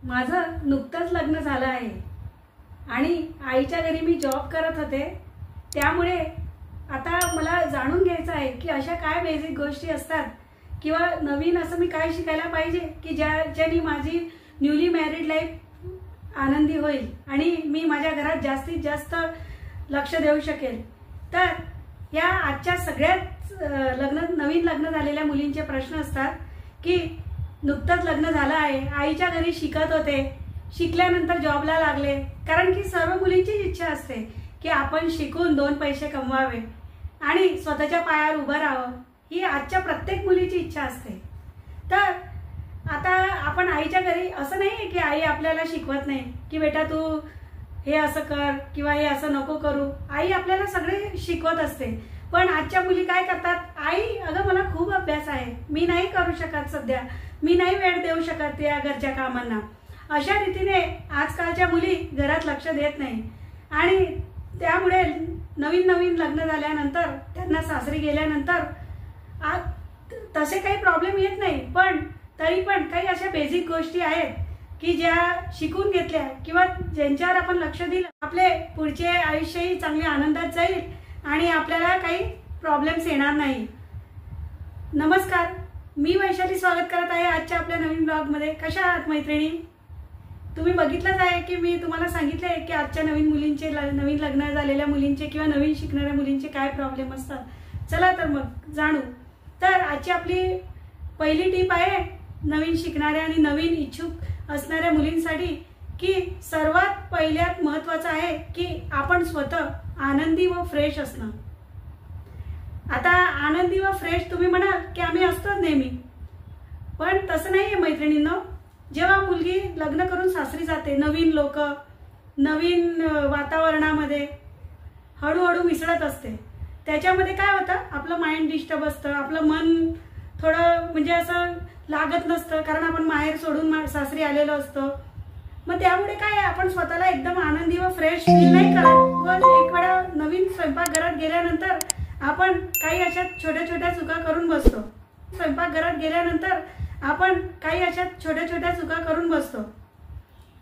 माझं नुकतंच लग्न झालं आहे आणि आईच्या घरी मी जॉब करत होते। त्यामुळे आता मला जाणून घ्यायचं आहे की अशा काय बेसिक गोष्टी असतात किंवा नवीन असं मी काय शिकायला पाहिजे की ज्याने माझी न्यूली मॅरिड लाईफ आनंदी होईल आणि मी माझ्या घरात जास्तीत जास्त लक्ष देऊ शकेल। तर या आजच्या सगळ्यात नवीन लग्न झालेल्या मुलींचे प्रश्न असतात की नुकतंच लग्न झालं आहे, आईच्या घरी शिकत होते, शिकल्यानंतर जॉबला लागले, कारण की सर्व मुलींची इच्छा असते की आपण शिकून 2 पैसे कमवावे आणि स्वतःच्या पायावर उभं राहावं, ही आजच्या प्रत्येक मुलीची इच्छा असते। तर आता आपण आईच्या घरी असं नाही की आई आपल्याला शिकवत नाही की बेटा तू हे असं कर किंवा हे असं नको करू, आई आपल्याला सगळे शिकवत असते। पण आजच्या मुली काय करतात, आई अगं मला खूप अभ्यास आहे, मी नाही करू शकत, सध्या मी नाही वेळ देऊ शकत या घरच्या कामांना, अशा रीतीने आजकालच्या मुली घरात लक्ष देत नाही आणि त्यामुळे नवीन नवीन लग्न झाल्यानंतर त्यांना सासरी गेल्यानंतर तसे काही प्रॉब्लेम येत नाही, पण तरी पण काही अशा बेसिक गोष्टी आहेत की ज्या शिकून घेतल्या किंवा ज्यांच्यावर आपण लक्ष दिलं आपले पुढचे आयुष्यही चांगले आनंदात जाईल आणि आपल्याला काही प्रॉब्लेम्स येणार नाही। नमस्कार, मी वैशाली स्वागत करत आहे आजच्या आपल्या नवीन ब्लॉग मध्ये। कशा आहात मैत्रिणी? तुम्ही बघितलंच आहे की मी तुम्हाला सांगितले की आजच्या नवीन मुलींचे, नवीन लग्न झालेल्या मुलींचे किंवा नवीन शिकणाऱ्या मुलींचे काय प्रॉब्लेम असतात। चला तर मग जाणू। तर आजची आपली पहिली टिप आहे नवीन शिकणाऱ्या आणि नवीन इच्छुक असणाऱ्या मुलींसाठी की सर्वात पहिल्यात महत्त्वाचं आहे की आपण स्वतः आनंदी व फ्रेश असणं। आता आनंदी व फ्रेश तुम्ही म्हणाल की आम्ही असतोच नेहमी, पण तसं नाहीये मैत्रिणींनो। जेव्हा मुलगी लग्न करून सासरी जाते, नवीन लोक, नवीन वातावरणामध्ये हळूहळू मिसळत असते, त्याच्यामध्ये काय होतं, आपलं माइंड डिस्टर्ब असतं, आपलं मन थोडं म्हणजे असं लागत नसतं, कारण आपण माहेर सोडून सासरी आलेलो असतो। मग त्यामुळे काय आपण स्वतःला एकदम आनंदी व फ्रेश फील नाही करत व एक वेळा नवीन स्वयंपाकघरात गेल्यानंतर आपण काही अशा छोट्या छोट्या चुका करून बसतो। स्वयंपाकघरात गेल्यानंतर आपण काही अशा छोट्या छोट्या चुका करून बसतो।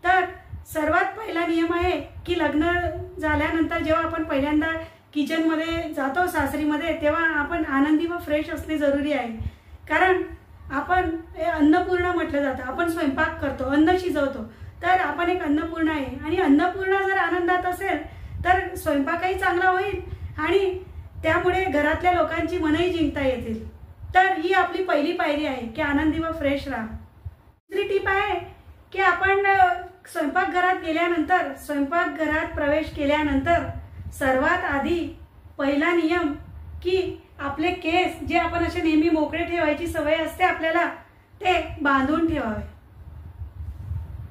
तर सर्वात पहिला नियम आहे की लग्न झाल्यानंतर जेव्हा आपण पहिल्यांदा किचनमध्ये जातो सासरीमध्ये, तेव्हा आपण आनंदी व फ्रेश असणे जरुरी आहे। कारण आपण अन्नपूर्णा म्हटलं जातं, आपण स्वयंपाक करतो, अन्न शिजवतो, तर आपण एक अन्नपूर्णा आहे आणि अन्नपूर्णा जर आनंदात असेल तर स्वयंपाकही चांगला होईल आणि त्यामुळे घरातल्या लोकांची मनही जिंकता येतील। तर ही आपली पहिली पायरी आहे की आनंदी व फ्रेश राहा। दुसरी टीप आहे की आपण स्वयंपाकघरात गेल्यानंतर, स्वयंपाकघरात प्रवेश केल्यानंतर सर्वात आधी पहिला नियम की आपले केस जे आपण असे नेहमी मोकळे ठेवायची सवय असते आपल्याला, ते बांधून ठेवावे।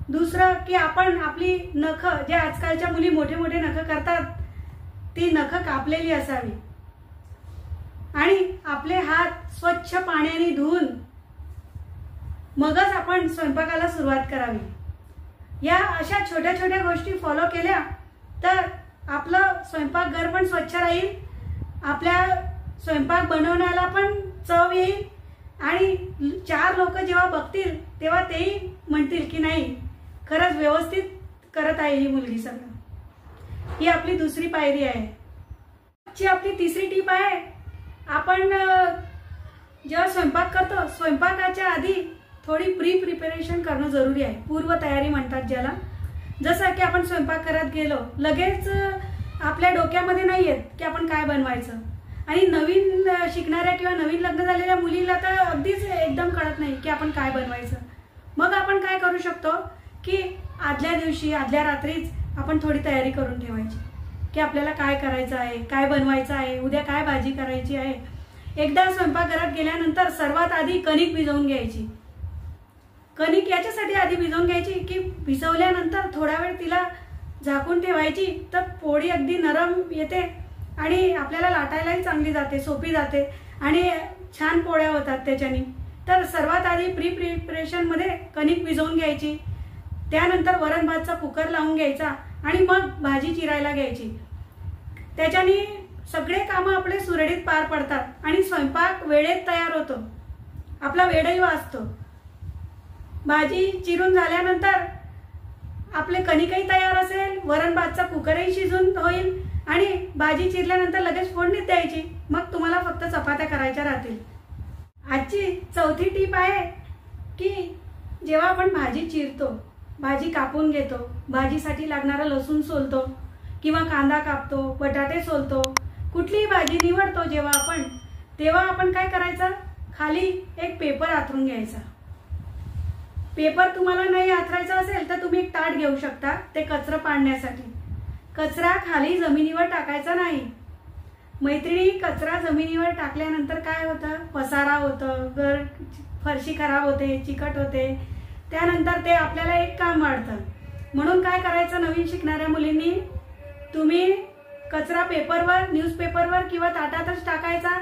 दुसरं की आपण आपली नख, जे आजकालच्या मुली मोठे मोठे नख करतात, ती नख कापलेली असावी आणि आपले हात स्वच्छ पाण्याने धुवून मगच आपण स्वयंपाकाला सुरुवात करावी। या अशा छोट्या छोट्या गोष्टी फॉलो केल्या तर आपलं स्वयंपाकघर पण स्वच्छ राहील, आपल्या स्वयंपाक बनवण्याला पण चव येईल आणि 4 लोक जेव्हा बघतील तेव्हा तेही म्हणतील की नाही, खरंच व्यवस्थित करत आहे ही मुलगी सगळं। ही आपली दुसरी पायरी आहे। आजची आपली तिसरी टीप आहे, आपण जेव्हा स्वयंपाक करतो स्वयंपाकाच्या आधी थोडी प्रिपरेशन करणं जरुरी आहे, पूर्व तयारी म्हणतात ज्याला। जसं की आपण स्वयंपाकघरात गेलो, लगेच आपल्या डोक्यामध्ये नाही येत की आपण काय बनवायचं, आणि नवीन शिकणाऱ्या किंवा नवीन लग्न झालेल्या मुलीला तर अगदीच एकदम कळत नाही की आपण काय बनवायचं। मग आपण काय करू शकतो की आदल्या दिवशी, आदल्या रात्रीच आपण थोडी तयारी करून ठेवायची की आपल्याला काय करायचं आहे, काय बनवायचं आहे, उद्या काय भाजी करायची आहे। एकदा स्वयंपाकघरात गेल्यानंतर सर्वात आधी कणिक भिजवून घ्यायची। कणिक याच्यासाठी आधी भिजवून घ्यायची की भिजवल्यानंतर थोडा वेळ तिला झाकून ठेवायची, तर पोळी अगदी नरम येते आणि आपल्याला लाटायलाही चांगली जाते, सोपी जाते आणि छान पोळ्या होतात त्याच्याने। तर सर्वात आधी प्रिपरेशन मध्ये कणिक भिजवून घ्यायची, त्यानंतर वरण भातचा कुकर लावून घ्यायचा आणि मग भाजी चिरायला घ्यायची। त्याच्याने सगळे कामं आपले सुरळीत पार पडतात आणि स्वयंपाक वेळेत तयार होतो, आपला वेळही वाचतो। भाजी चिरून झाल्यानंतर आपले कणिकही तयार असेल, वरण भातचा कुकरही शिजून होईल आणि भाजी चिरल्यानंतर लगेच फोडणीत द्यायची. मग तुम्हाला फक्त चपात्या करायच्या राहतील. आजची चौथी टीप आहे की जेव्हा आपण भाजी चिरतो, भाजी कापून घेतो, भाजीसाठी लागणारा लसूण सोलतो किंवा कांदा कापतो, बटाटे सोलतो, कुठलीही भाजी निवडतो तेव्हा आपण काय करायचं, खाली एक पेपर आथरून घ्यायचा. पेपर तुम्हाला नाही आथरायचा असेल तर तुम्ही एक ताट घेऊ शकता, ते कचरा पाडण्यासाठी. कचरा खाली जमिनीवर टाकायचा नाही. मैत्रिणी, कचरा जमिनीवर टाकल्यानंतर काय होतं, पसारा होतं, फरशी खराब होते, चिकट होते, त्यानंतर ते आपल्याला एक काम वाढतं. म्हणून काय करायचं, नवीन शिकणाऱ्या मुलींनी, तुम्ही कचरा पेपरवर, न्यूजपेपरवर किंवा ताटातच टाकायचा,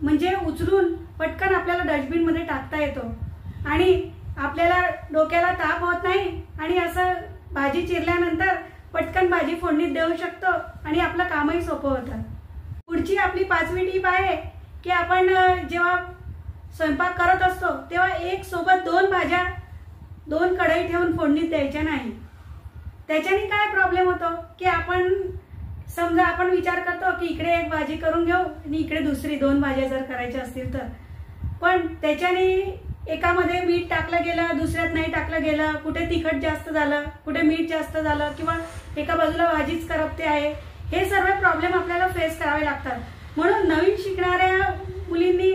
म्हणजे उचलून पटकन आपल्याला डस्टबिन मध्ये टाकता येतो आणि आपल्याला डोक्याला ताप होत नाही आणि असं भाजी चिरल्यानंतर पटकन भाजी फोडणीत देऊ शकतो आणि आपलं कामही सोपं होतं. पुढची आपली 5वी टीप आहे की आपण जेव्हा स्वयंपाक करत असतो तेव्हा एक सोबत 2 भाज्या 2 कढई ठेवून फोडणीत द्यायच्या नाही. त्याच्याने काय प्रॉब्लेम होतो की समजा आपण विचार करतो की इकडे एक भाजी करून घेऊ आणि इकडे दुसरी 2 भाज्या जर करायच्या असतील तर, पण त्याच्याने एकामध्ये मीठ टाकलं गेलं, दुसऱ्यात नाही टाकलं गेलं, कुठे तिखट जास्त झालं, कुठे मीठ जास्त झालं किंवा एका बाजूला भाजीच करपते आहे, हे सर्व प्रॉब्लेम आपल्याला फेस करावे लागतात. म्हणून नवीन शिकणाऱ्या मुलींनी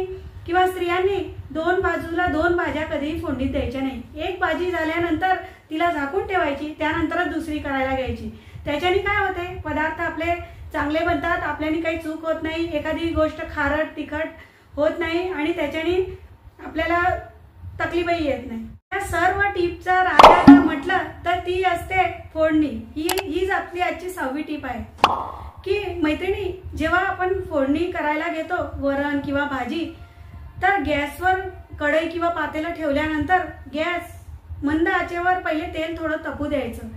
किंवा स्त्रियांनी 2 बाजूला 2 भाज्या कधीही फोडणीत द्यायच्या नाही. एक भाजी झाल्यानंतर तिला झाकून ठेवायची, त्यानंतरच दुसरी करायला घ्यायची. त्याच्याने काय होते, पदार्थ आपले चांगले बनतात, आपल्याने काही चूक होत नाही, एखादी गोष्ट खारट तिखट होत नाही आणि त्याच्याने आपल्याला तकलीफही येत नाही. या सर्व टिपचा राजा जर म्हटलं तर ती असते फोडणी. हीच आपली आजची 6वी टीप आहे की मैत्रिणी, जेव्हा आपण फोडणी करायला घेतो वरण किंवा भाजी, तर गॅसवर कढई किंवा पातेलं ठेवल्यानंतर गॅस मंद आचेवर पहिले तेल थोडं तपू द्यायचं.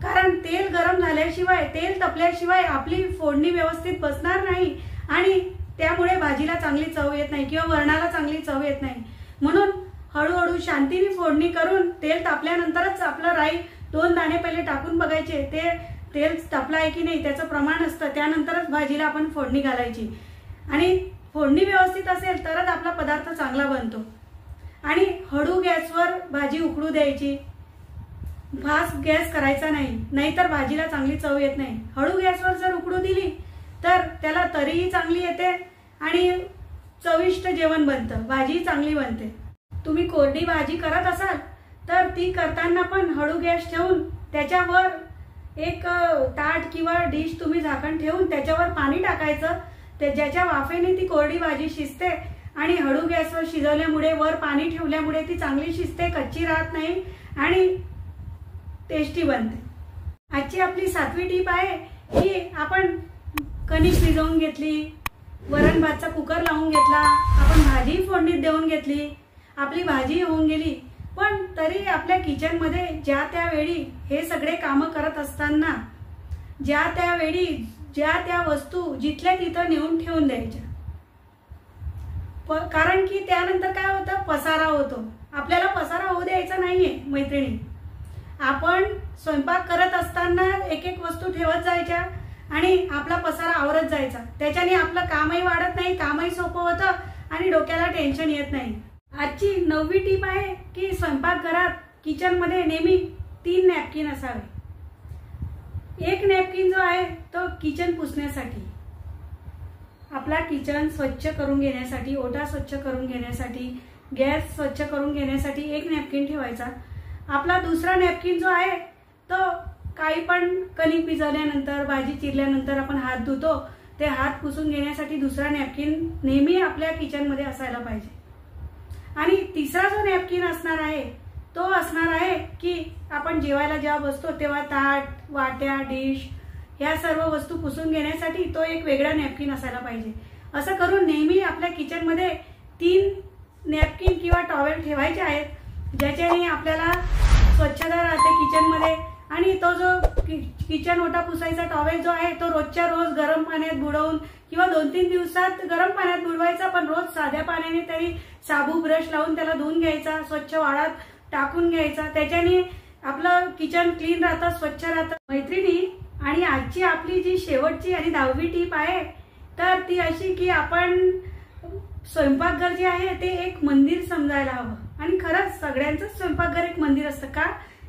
कारण तेल गरम झाल्याशिवाय, तेल तपल्याशिवाय आपली फोडणी व्यवस्थित बसणार नाही आणि त्यामुळे भाजीला चांगली चव येत नाही किंवा वरणाला चांगली चव येत नाही. म्हणून हळूहळू शांतीने फोडणी करून तेल तापल्यानंतरच आपलं राई 2 दाणे पहिले टाकून बघायचे, ते तेल तापलं आहे की नाही त्याचं प्रमाण असतं, त्यानंतरच भाजीला आपण फोडणी घालायची. आणि फोडणी व्यवस्थित असेल तरच आपला पदार्थ चांगला बनतो. आणि हळू गॅसवर भाजी उकळू द्यायची, फास्ट गॅस करायचा नाही, नाहीतर भाजीला चांगली चव येत नाही. हळू गॅसवर जर उकळू दिली तर त्याला तरीही चांगली येते आणि चविष्ट जेवण बनतं, भाजी चांगली बनते. तुम्ही कोरडी भाजी करत असाल तर ती करताना पण हळू गॅस ठेवून त्याच्यावर एक ताट किंवा डिश तुम्ही झाकण ठेवून त्याच्यावर पाणी टाकायचं, ज्याच्या वाफेने ती कोरडी भाजी शिजते आणि हळू गॅसवर शिजवल्यामुळे, वर पाणी ठेवल्यामुळे ती चांगली शिजते, कच्ची राहत नाही आणि टेस्टी बनते. आजची आपली 7वी टीप आहे की आपण कणिक भिजवून घेतली, वरण भातचा कुकर लावून घेतला, आपण भाजी फोडणीत देऊन घेतली, आपली भाजी होऊन गेली, पण तरी आपल्या किचनमध्ये ज्या त्यावेळी हे सगळे कामं करत असताना ज्या त्यावेळी ज्या त्या वस्तू जिथल्या तिथं नेऊन ठेवून द्यायच्या. कारण की त्यानंतर काय होतं, पसारा होतो. आपल्याला पसारा होऊ द्यायचा नाहीये मैत्रिणी. आपण स्वयंपाक करत असताना एक एक वस्तू ठेवत जायच्या आणि आपला पसारा आवरत जायचा. त्याच्याने आपलं कामही वाढत नाही, कामही सोपं होतं आणि डोक्याला टेन्शन येत नाही. आजची 9वी टीप आहे की स्वयंपाकघरात किचनमध्ये नेहमी 3 नॅपकिन असावे. एक नॅपकिन जो आहे तो किचन पुसण्यासाठी, आपला किचन स्वच्छ करून घेण्यासाठी, ओटा स्वच्छ करून घेण्यासाठी, गॅस स्वच्छ करून घेण्यासाठी एक नॅपकिन ठेवायचा. आपला दुसरा नॅपकिन जो आहे तो काही पण कणिक भिजवल्यानंतर, भाजी चिरल्यानंतर आपण हात धुतो, ते हात पुसून घेण्यासाठी दुसरा नॅपकिन नेहमी आपल्या किचनमध्ये असायला पाहिजे. आणि तिसरा जो नॅपकिन असणार आहे तो असणार आहे की आपण जेवायला जेव्हा बसतो तेव्हा ताट, वाट्या, डिश ह्या सर्व वस्तू पुसून घेण्यासाठी तो एक वेगळा नॅपकिन असायला पाहिजे. असं करून नेहमी आपल्या किचनमध्ये 3 नॅपकिन किंवा टॉवेल ठेवायचे आहेत, ज्याच्याने आपल्याला स्वच्छता राहते किचनमध्ये. आणि तो जो किचन ओटा पुसायचा टॉवेल जो आहे तो रोजच्या रोज गरम पाण्यात बुडवून किंवा 2-3 दिवसात गरम पाण्यात बुडवायचा, पण रोज साध्या पाण्याने तरी साबू ब्रश लावून त्याला धुवून घ्यायचा, स्वच्छ वाळत टाकून घ्यायचा. त्याच्याने आपलं आपलं किचन क्लीन राहतं, स्वच्छ राहतं. मैत्रिणी, आणि आजची आपली जी शेवटची आणि 10वी टीप आहे तर ती अशी की आपण स्वयंपाकघर जे आहे ते एक मंदिर समजायला हवं. आणि खरंच सगळ्यांचंच स्वयंपाकघर एक मंदिर असतं का?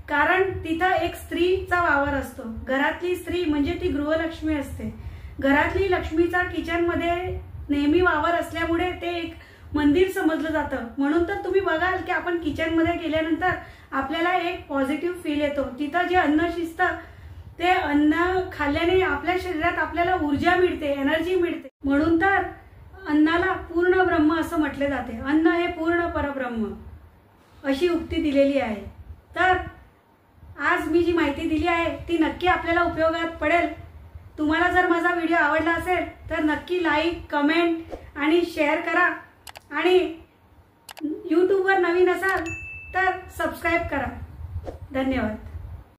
कारण तिथं एक स्त्रीचा वावर असतो. घरातली स्त्री म्हणजे ती गृहलक्ष्मी असते. घरातली लक्ष्मीचा किचनमध्ये नेहमी वावर असल्यामुळे ते एक मंदिर समजलं जातं. म्हणून तर तुम्ही बघाल की आपण किचनमध्ये गेल्यानंतर आपल्याला एक पॉझिटिव्ह फील येतो. तिथं जे अन्न शिजतं ते अन्न खाल्ल्याने आपल्या शरीरात आपल्याला ऊर्जा मिळते, एनर्जी मिळते. म्हणून तर अन्नाला पूर्ण ब्रह्म असं म्हटले जाते. अन्न हे पूर्ण परब्रह्म अशी उक्ती दिलेली आहे. तर आज मी जी माहिती दिली आहे ती नक्की आपल्याला उपयोगात पडेल. तुम्हाला जर माझा व्हिडिओ आवडला असेल तर नक्की लाईक, कमेंट आणि शेअर करा. आणि यूट्यूबवर नवीन असाल तर सबस्क्राईब करा. धन्यवाद.